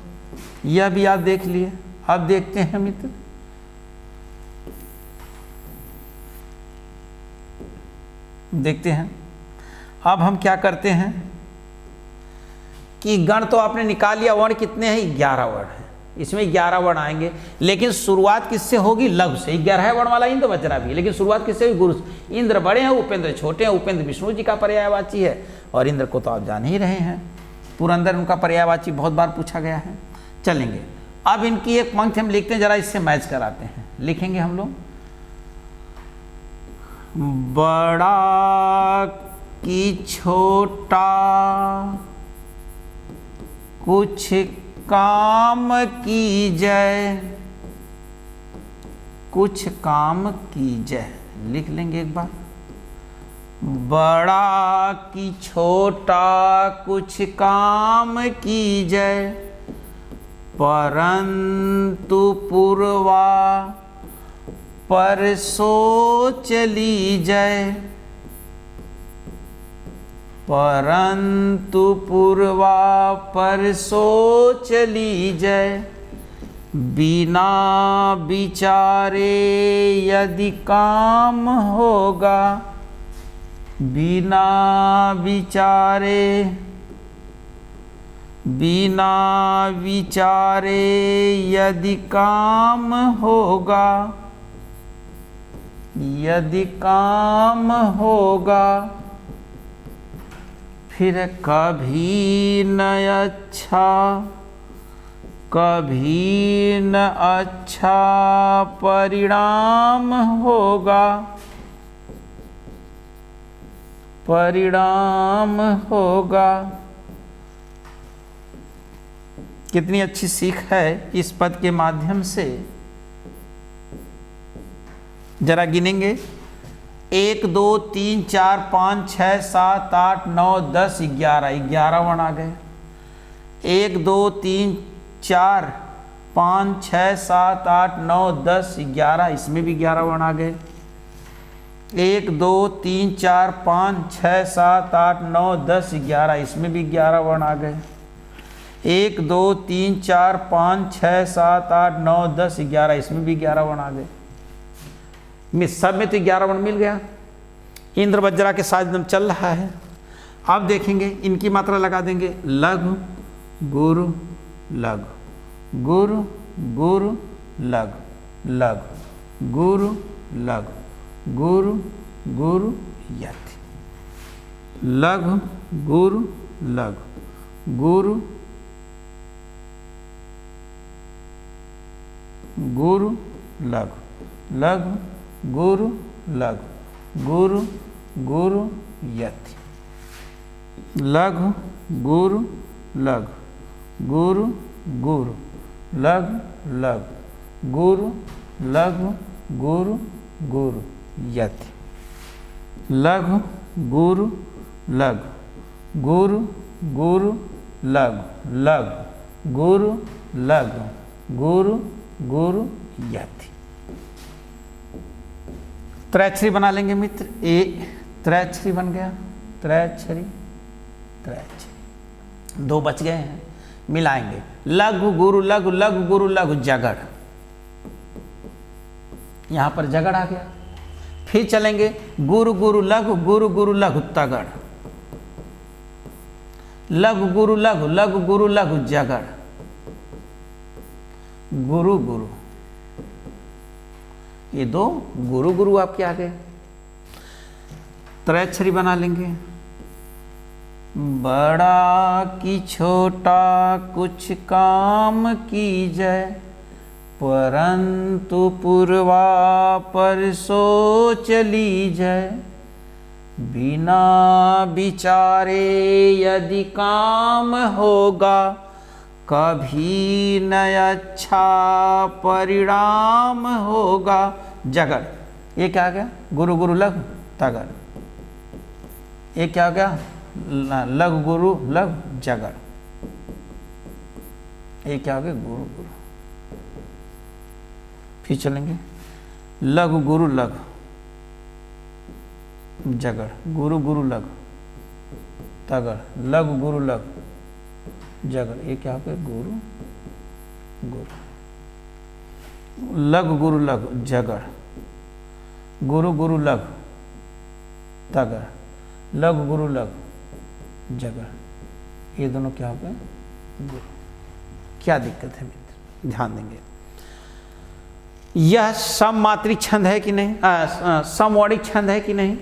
यह भी आप देख लिए। अब देखते हैं मित्र, देखते हैं अब हम क्या करते हैं कि गण तो आपने निकाल लिया, वर्ण कितने हैं? 11 वर्ण है। इसमें 11 वर्ण आएंगे, लेकिन शुरुआत किससे होगी? लघु से। 11 वर्ण वाला इंद्र वज्रा भी है, लेकिन शुरुआत किससे हुई? गुरु से। इंद्र बड़े हैं, उपेंद्र छोटे हैं। उपेंद्र विष्णु जी का पर्यायवाची है और इंद्र को तो आप जान ही रहे हैं, पुरंदर उनका पर्यायवाची बहुत बार पूछा गया है। चलेंगे, अब इनकी एक पंक्ति हम लिखते हैं, जरा इससे मैच कराते हैं। लिखेंगे हम लोग बड़ा की छोटा कुछ काम की जय, कुछ काम की जय। लिख लेंगे एक बार, बड़ा की छोटा कुछ काम की जय, परंतु पूर्वा पर सोच ली जय, परंतु पूर्वा पर सोच ली जय, बिना विचारे यदि काम होगा, बिना विचारे, बिना विचारे यदि काम होगा, यदि काम होगा, फिर कभी न अच्छा, कभी न अच्छा परिणाम होगा, परिणाम होगा। कितनी अच्छी सीख है इस पद के माध्यम से जरा गिनेंगे, 1 2 3 4 5 6 7 8 9 10 11, 11 वर्ण आ गए। 1 2 3 4 5 6 7 8 9 10 11, इसमें भी 11 वर्ण आ गए। 1 2 3 4 5 6 7 8 9 10 11, इसमें भी 11 वर्ण आ गए। 1 2 3 4 5 6 7 8 9 10 11, इसमें भी 11 वर्ण आ गए। सब में तो 11 वर्ण मिल गया। इंद्र वज्रा के साथ एकदम चल रहा है। अब देखेंगे इनकी मात्रा लगा देंगे, लघु गुरु लघु, गुरु गुरु लघु, लघु गुरु लघु, गुरु गुरु यति, लघु गुरु लघु, गुरु गुरु लघु, लघु गुरु लघु, गुरु गुरु यति, लघु गुरु लघु, गुरु गुरु लघु लघु, गुरु लघु गुरु गुरु यति, लघु गुरु लघु, गुरु गुरु लघु लघु, गुरु लघु गुरु गुरु यति। त्रैच्छरी बना लेंगे मित्र। त्रैच्छरी बन गया, त्रैच्छरी त्रैच्छरी, 2 बच गए हैं, मिलाएंगे। लघु गुरु लघु, लघु गुरु लघु जगड़, यहां पर जगड़ आ गया। फिर चलेंगे गुरु गुरु लघु, गुरु गुरु लघु तगड़, लघु गुरु लघु, लघु गुरु लघु जगड़, गुरु गुरु, ये 2 गुरु गुरु आपके आ गए। त्रैच्छरी बना लेंगे। बड़ा कि छोटा कुछ काम कीजय, परंतु पूर्वा पर सोच लीजय, बिना विचारे यदि काम होगा, कभी न अच्छा परिणाम होगा। जगड़, ये क्या आ गया, गुरु गुरु लघु तगड़, ये क्या हो गया, लघु गुरु लघु जगड़, ये क्या हो गया, गुरु गुरु। फिर चलेंगे लघु गुरु लघु जगड़, गुरु गुरु लघु तगड़, लघु गुरु लघु जगड़, ये क्या हो गया, गुरु गुरु, लघु गुरु लघु जगड़, गुरु गुरु लघु तगड़, लघु गुरु लघु जगड़, ये दोनों क्या हो गए, गुरु। क्या दिक्कत है मित्र, ध्यान देंगे। यह सममात्रिक छंद है कि नहीं, समवर्णिक छंद है कि नहीं,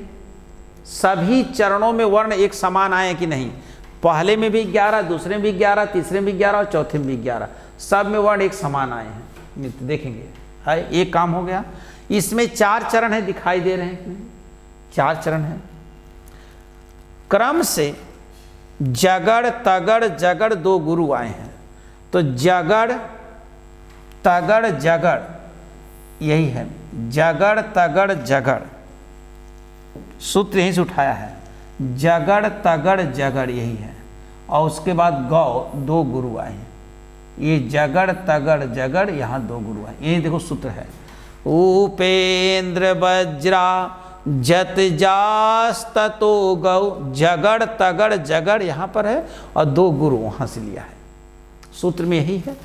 सभी चरणों में वर्ण एक समान आए कि नहीं, पहले में भी 11, दूसरे में भी 11, तीसरे में भी 11 और चौथे में भी 11, सब में वर्ण एक समान आए हैं मित्र, देखेंगे। है एक काम हो गया। इसमें 4 चरण है, दिखाई दे रहे हैं कि नहीं, 4 चरण है। क्रम से जगड़ तगड़ जगड़ 2 गुरु आए हैं, तो जगड़ तगड़ जगड़ यही है, जगड़ तगड़ जगड़, सूत्र यहीं से उठाया है, जगड़ तगड़ जगड़ यही है। और उसके बाद गौ 2 गुरु आए हैं, ये जगड़ तगड़ जगड़, यहाँ 2 गुरु आए, यही देखो सूत्र है। उपेंद्र वज्रा जत जास ततो गौ, जगड़ तगड़ जगड़ यहाँ पर है और 2 गुरु वहाँ से लिया है, सूत्र में यही है।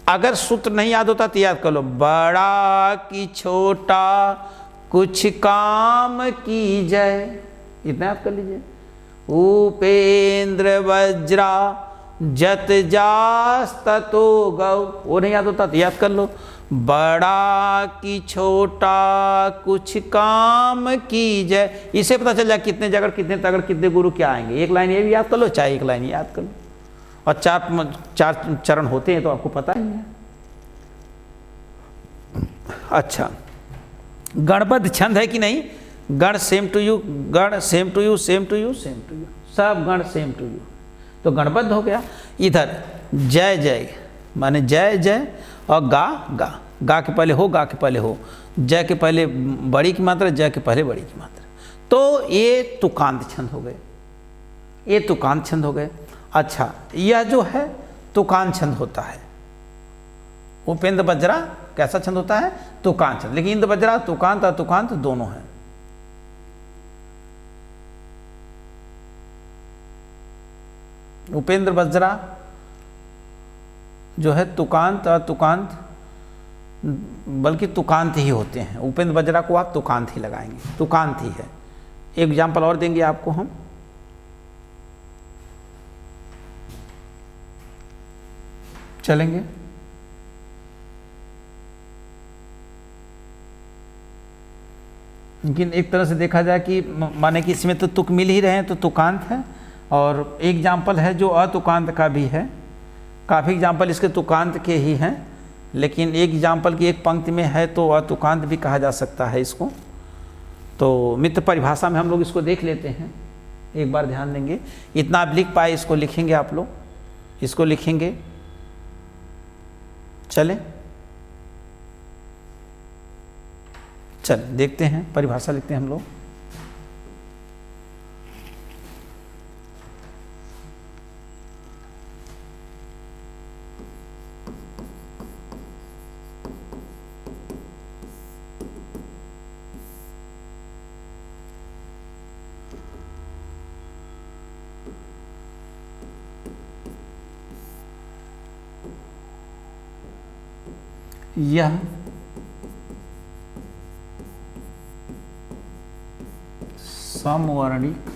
अगर सूत्र नहीं याद होता तो याद कर लो, बड़ा कि छोटा कुछ काम कीजय, इतना याद कर लीजिए। उपेंद्र वज्रा जत जास ततो गौ, वो नहीं याद होता तो याद कर लो, बड़ा कि छोटा कुछ काम कीजय। इसे पता चल जाए कितने जगड़ कितने तगड़ कितने गुरु क्या आएंगे। एक लाइन ये भी याद कर लो, चाहे एक लाइन याद कर लो, और 4 चरण होते हैं तो आपको पता ही है। अच्छा, गणबद्ध छंद है कि नहीं, गण सेम टू यू, गण same to you, same to you, same to you, सब गण सेम टू यू, तो गणबद्ध हो गया। इधर जय जय माने जय जय और गा गा, गा के पहले हो, गा के पहले हो, जय के पहले बड़ी की मात्रा, जय के पहले बड़ी की मात्रा। तो ये तुकांत छंद हो गए, ये तुकांत छंद हो गए। अच्छा, यह जो है तुकांत छंद होता है। उपेंद्र बज्रा कैसा छंद होता है? तुकांत छंद। लेकिन इंद्र बज्रा तुकांत और तुकांत दोनों हैं। उपेंद्र बज्रा जो है तुकांत और तुकांत, बल्कि तुकांत ही होते हैं। उपेंद्र बज्रा को आप तुकांत ही लगाएंगे, तुकांत ही है। एक एग्जाम्पल और देंगे आपको हम। चलेंगे, लेकिन एक तरह से देखा जाए कि माने कि इसमें तो तुक मिल ही रहे हैं, तो तुकांत है। और एक एग्जाम्पल है जो अतुकांत का भी है। काफ़ी एग्जाम्पल इसके तुकांत के ही हैं, लेकिन एक एग्जाम्पल की एक पंक्ति में है तो अतुकांत भी कहा जा सकता है इसको। तो मित्र परिभाषा में हम लोग इसको देख लेते हैं, एक बार ध्यान देंगे। इतना आप लिख पाए इसको लिखेंगे आप लोग, इसको लिखेंगे। चले देखते हैं, परिभाषा लिखते हैं हम लोग। यह समवर्णिक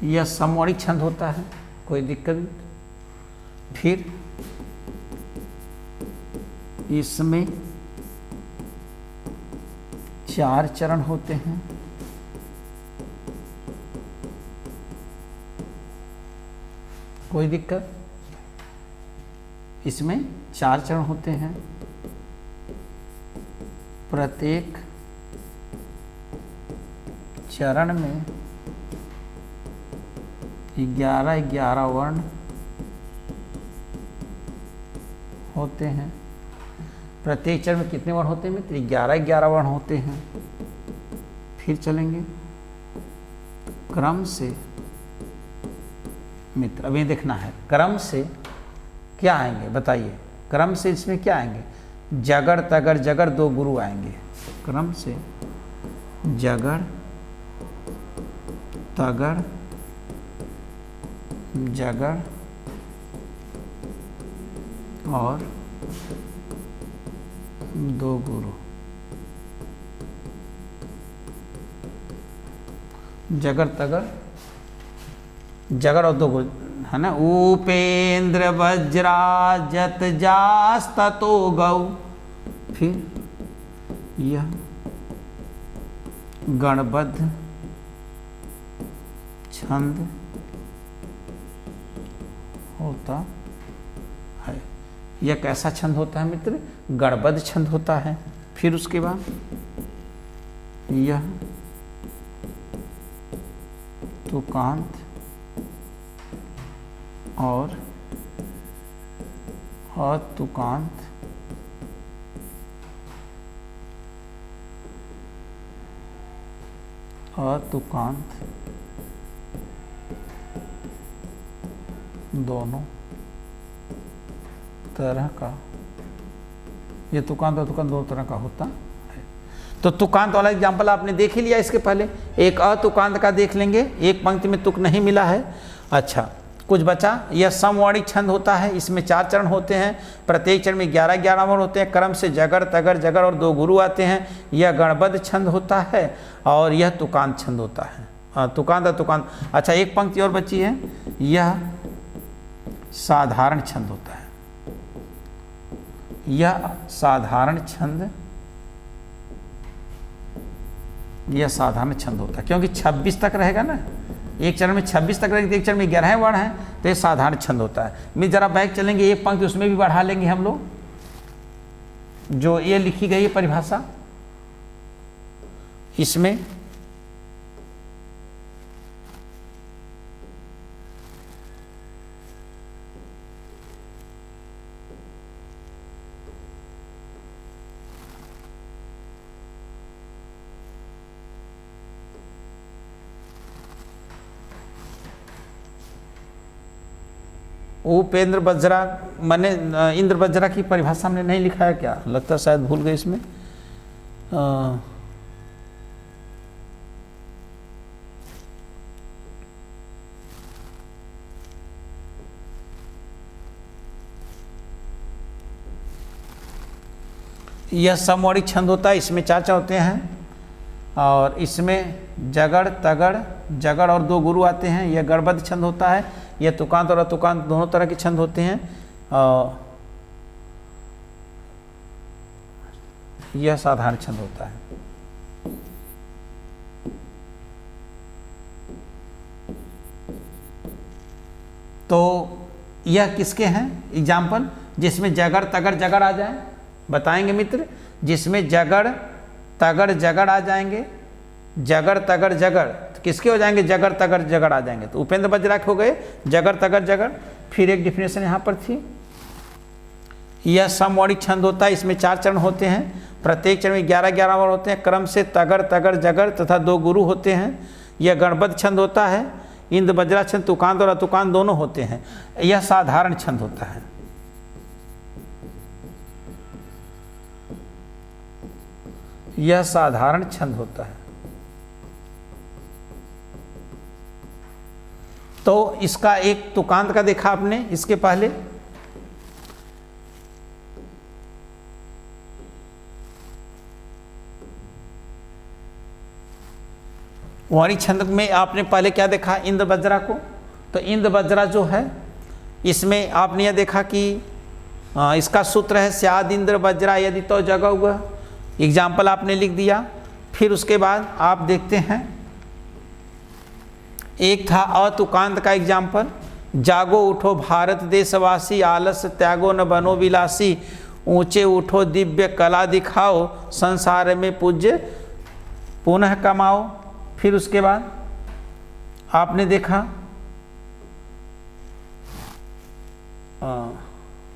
यह समवर्णिक छंद होता है, कोई दिक्कत नहीं। फिर इसमें 4 चरण होते हैं। कोई दिक्कत? इसमें 4 चरण होते हैं। प्रत्येक चरण में 11 वर्ण होते हैं। प्रत्येक चरण में कितने वर्ण होते हैं मित्र? 11 वर्ण होते हैं। फिर चलेंगे क्रम से मित्र, अब ये देखना है क्रम से क्या आएंगे, बताइए। क्रम से इसमें क्या आएंगे? जगड़ तगड़ जगड़ 2 गुरु आएंगे। क्रम से जगड़ तगड़ जगड़ और 2 गुरु। जगड़ तगड़ जगड़ और 2 गुरु है ना। उपेंद्र वज्रा जत जास ततो गौ। फिर यह गणबद्ध छंद होता है। यह कैसा छंद होता है मित्र? गणबद्ध छंद होता है। फिर उसके बाद यह तुकांत और अतुकांत दोनों तरह का, ये तुकांत और तुकांत दोनों तरह का होता है। तो तुकांत वाला एग्जाम्पल आपने देख ही लिया इसके पहले। एक अतुकांत का देख लेंगे, एक पंक्ति में तुक नहीं मिला है। अच्छा, कुछ बचा। यह समवर्णिक छंद होता है। इसमें 4 चरण होते हैं। प्रत्येक चरण में 11 वर्ण होते हैं। क्रम से जगड़ तगड़ जगड़ और 2 गुरु आते हैं। यह गणबद्ध छंद होता है और यह तुकांत छंद होता है। तुकांत और तुकांत। अच्छा, एक पंक्ति और बची है। यह साधारण छंद होता है। यह साधारण छंद होता है, क्योंकि 26 तक रहेगा ना। एक चरण में 26 तक रहेगा, एक चरण में 11 वर्ण है, तो ये साधारण छंद होता है। मैं जरा बैक चलेंगे, एक पंक्ति उसमें भी बढ़ा लेंगे हम लोग, जो ये लिखी गई है परिभाषा इसमें। उपेंद्र बज्रा, मैंने इंद्र बज्रा की परिभाषा हमने नहीं लिखा है क्या, लगता है शायद भूल गए इसमें। यह समवर्णिक छंद होता है, इसमें 4 होते हैं और इसमें जगड़ तगड़ जगड़ और 2 गुरु आते हैं। यह गढ़बद्ध छंद होता है। यह तुकांत और अतुकांत दोनों तरह के छंद होते हैं। यह साधारण छंद होता है। तो यह किसके हैं एग्जाम्पल, जिसमें जगड़ तगड़ जगड़ आ जाए, बताएंगे मित्र। जिसमें जगड़ तगड़ जगड़ आ जाएंगे, जगड़ तगड़ जगड़, तो किसके हो जाएंगे, जगड़ तगड़ जगड़ आ जाएंगे, तो उपेंद्र बज्रा के हो गए जगड़ तगड़ जगड़। फिर एक डिफिनेशन यहाँ पर थी, यह समवर्णिक छंद होता है, इसमें 4 चरण होते हैं, प्रत्येक चरण में 11-11 वर्ण होते हैं, क्रम से तगड़ तगड़ जगड़ तथा 2 गुरु होते हैं। यह गणबद्ध छंद होता है। इंद्र बज्रा छंद तुकांत और अतुकांत दोनों होते हैं। यह साधारण छंद होता है। यह साधारण छंद होता है। तो इसका एक तुकांत का देखा आपने इसके पहले, वाणी छंद में आपने पहले क्या देखा, इंद्र बज्रा को। तो इंद्र बज्रा जो है, इसमें आपने यह देखा कि इसका सूत्र है स्याद इंद्र बज्रा यदि तो जगा हुआ, एग्जाम्पल आपने लिख दिया। फिर उसके बाद आप देखते हैं एक था अतुकांत का एग्जाम्पल, जागो उठो भारत देशवासी, आलस त्यागो न बनो विलासी, ऊंचे उठो दिव्य कला दिखाओ, संसार में पूज्य पुनः कमाओ। फिर उसके बाद आपने देखा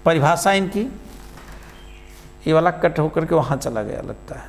परिभाषा इनकी, ये वाला कट होकर के वहां चला गया लगता है।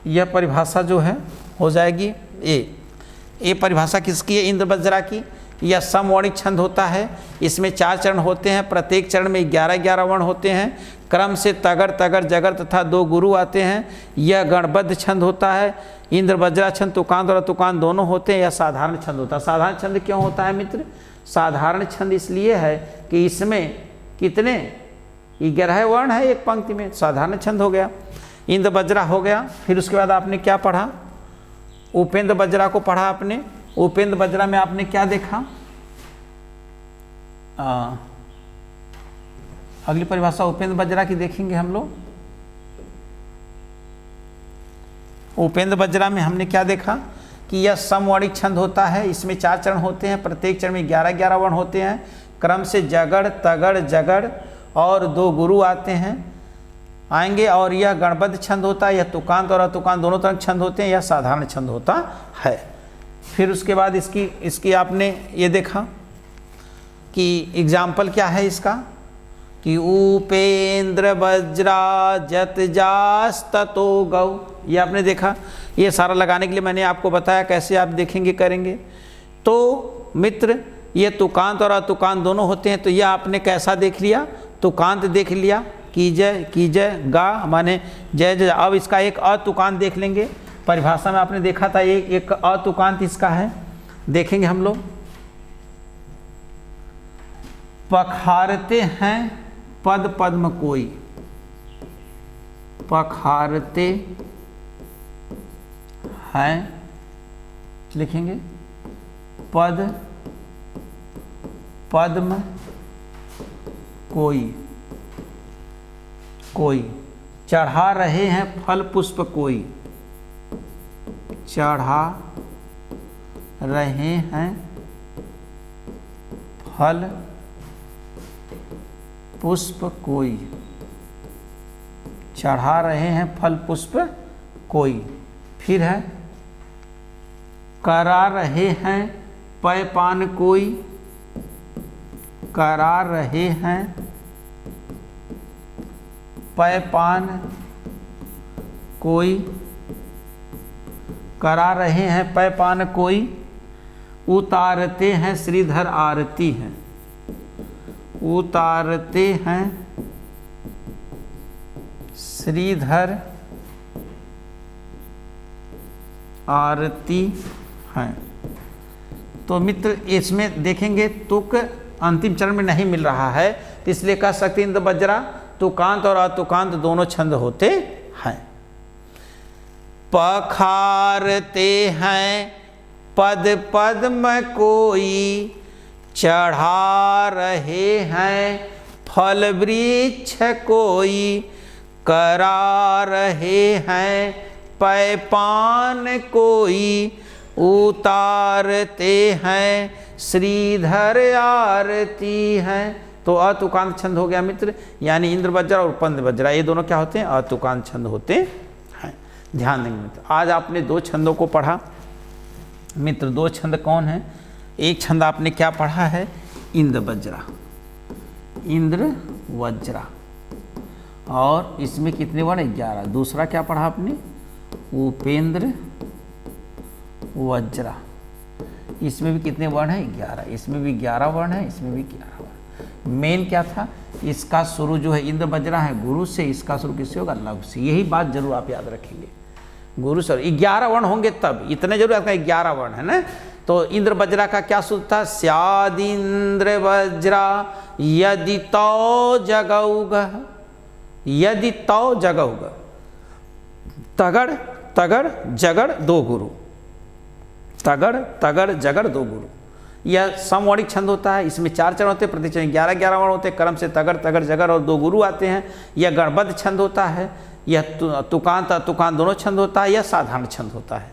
यह परिभाषा जो है हो जाएगी ये परिभाषा किसकी है, इंद्र बज्रा की। यह समवर्णिक छंद होता है, इसमें 4 चरण होते हैं, प्रत्येक चरण में 11-11 वर्ण होते हैं, क्रम से तगड़ तगड़ जगड़ तथा 2 गुरु आते हैं। यह गणबद्ध छंद होता है। इंद्र बज्रा छंद तुकांत और अतुकांत दोनों होते हैं। यह साधारण छंद होता है। साधारण छंद क्यों होता है मित्र, साधारण छंद इसलिए है कि इसमें कितने 11 वर्ण है एक पंक्ति में, साधारण छंद हो गया। इंद्र बज्रा हो गया। फिर उसके बाद आपने क्या पढ़ा, उपेंद्र बज्रा को पढ़ा आपने। उपेंद्र बज्रा में आपने क्या देखा, अगली परिभाषा उपेंद्र बज्रा की देखेंगे हम लोग। उपेंद्र बज्रा में हमने क्या देखा कि यह समवर्णिक छंद होता है, इसमें 4 चरण होते हैं, प्रत्येक चरण में 11-11 वर्ण होते हैं, क्रम से जगड़ तगड़ जगड़ और 2 गुरु आते हैं आएंगे। और यह गणबद्ध छंद होता है। यह तुकांत और अतुकांत दोनों तरह छंद होते हैं। यह साधारण छंद होता है। फिर उसके बाद इसकी आपने ये देखा कि एग्जाम्पल क्या है इसका, कि उपेंद्र बज्रा जत जास ततो गौ, ये आपने देखा। ये सारा लगाने के लिए मैंने आपको बताया कैसे आप देखेंगे करेंगे। तो मित्र ये तुकांत और अतुकांत दोनों होते हैं। तो यह आपने कैसा देख लिया, तुकांत देख लिया, कीजय गा माने जय जय। अब इसका एक अतुकांत देख लेंगे। परिभाषा में आपने देखा था एक अतुकांत इसका है, देखेंगे हम लोग। पखारते हैं पद पद्म कोई, पखारते हैं लिखेंगे पद पद्म कोई, चढ़ा रहे हैं फल पुष्प कोई, चढ़ा रहे हैं फल पुष्प कोई, चढ़ा रहे हैं फल पुष्प कोई। फिर है करा रहे हैं पय पान कोई, करा रहे हैं पय पान कोई, करा रहे हैं पय पान कोई। उतारते हैं श्रीधर आरती है, उतारते हैं श्रीधर आरती हैं। तो मित्र इसमें देखेंगे तुक अंतिम चरण में नहीं मिल रहा है, तो इसलिए कह सकते इंद्र बज्रा तुकांत और अतुकांत दोनों छंद होते हैं। पखारते हैं पद पद में कोई, चढ़ा रहे हैं फल वृक्ष कोई, करा रहे हैं पैपान कोई, उतारते हैं श्रीधर आरती है। तो अतुकांत छंद हो गया मित्र, यानी इंद्र बज्रा और पंद बज्रा ये दोनों क्या होते हैं, अतुकांत छंद होते हैं। ध्यान देंगे मित्र, आज आपने दो छंदों को पढ़ा मित्र। दो छंद कौन है? एक छंद आपने क्या पढ़ा है, इंद्र बज्रा, इंद्र वज्रा, और इसमें कितने वर्ण, 11। दूसरा क्या पढ़ा आपने, उपेंद्र वज्रा, इसमें भी कितने वर्ण हैं, 11। इसमें भी 11 वर्ण है, इसमें भी 11 वर्ण। मेन क्या था, इसका शुरू जो है इंद्र बज्रा है गुरु से, इसका शुरू किससे होगा, लघु से। यही बात जरूर आप याद रखेंगे, गुरु से 11 वर्ण होंगे तब, इतने जरूर आपका 11 वर्ण है ना। तो इंद्र बज्रा का क्या सूत्र था, स्याद इंद्र वज्रा यदि तौ जगौग, यदि तौ जगौग, तगड़ तगड़ जगड़ दो गुरु, तगड़ तगड़ जगड़ दो गुरु। यह समवर्णिक छंद होता है, इसमें 4 चरण होते हैं, प्रति चरण 11-11 वर्ण होते हैं, क्रम से तगड़ तगड़ जगड़ और 2 गुरु आते हैं। यह गणबद्ध छंद होता है, यह तुकांत अतुकांत दोनों छंद होता है, यह साधारण छंद होता है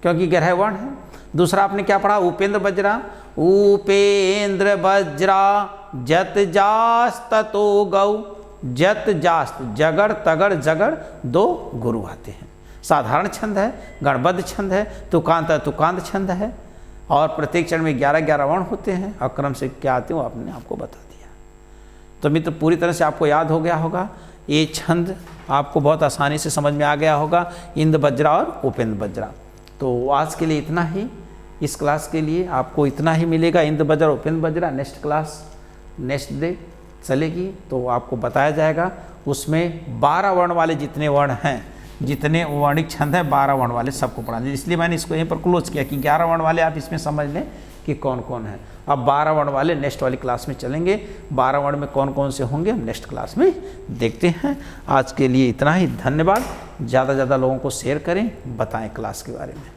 क्योंकि 11 वर्ण है। दूसरा आपने क्या पढ़ा, उपेंद्र बज्रा, उपेंद्र बज्रा जत जास्त तो गौ, जत जास्त जगड़ तगड़ जगड़ 2 गुरु आते हैं। साधारण छंद है, गणबद्ध छंद है, तुकांत तुकांत छंद है, और प्रत्येक चरण में 11-11 वर्ण होते हैं, और क्रम से क्या आते हैं वो आपने आपको बता दिया। तो मित्र पूरी तरह से आपको याद हो गया होगा, ये छंद आपको बहुत आसानी से समझ में आ गया होगा, इंद्र बज्रा और उपेंद्र बज्रा। तो आज के लिए इतना ही, इस क्लास के लिए आपको इतना ही मिलेगा, इंद्र बज्रा और Upendra Bajra. Next class next day चलेगी तो आपको बताया जाएगा, उसमें 12 वर्ण वाले जितने वर्ण हैं, जितने वर्णिक छंद है 12 वर्ण वाले सबको पढ़ाना, इसलिए मैंने इसको यहीं पर क्लोज किया कि 11 वर्ण वाले आप इसमें समझ लें कि कौन कौन है। अब 12 वर्ण वाले नेक्स्ट वाली क्लास में चलेंगे, 12 वर्ण में कौन कौन से होंगे हम नेक्स्ट क्लास में देखते हैं। आज के लिए इतना ही, धन्यवाद। ज़्यादा से ज़्यादा लोगों को शेयर करें, बताएं क्लास के बारे में।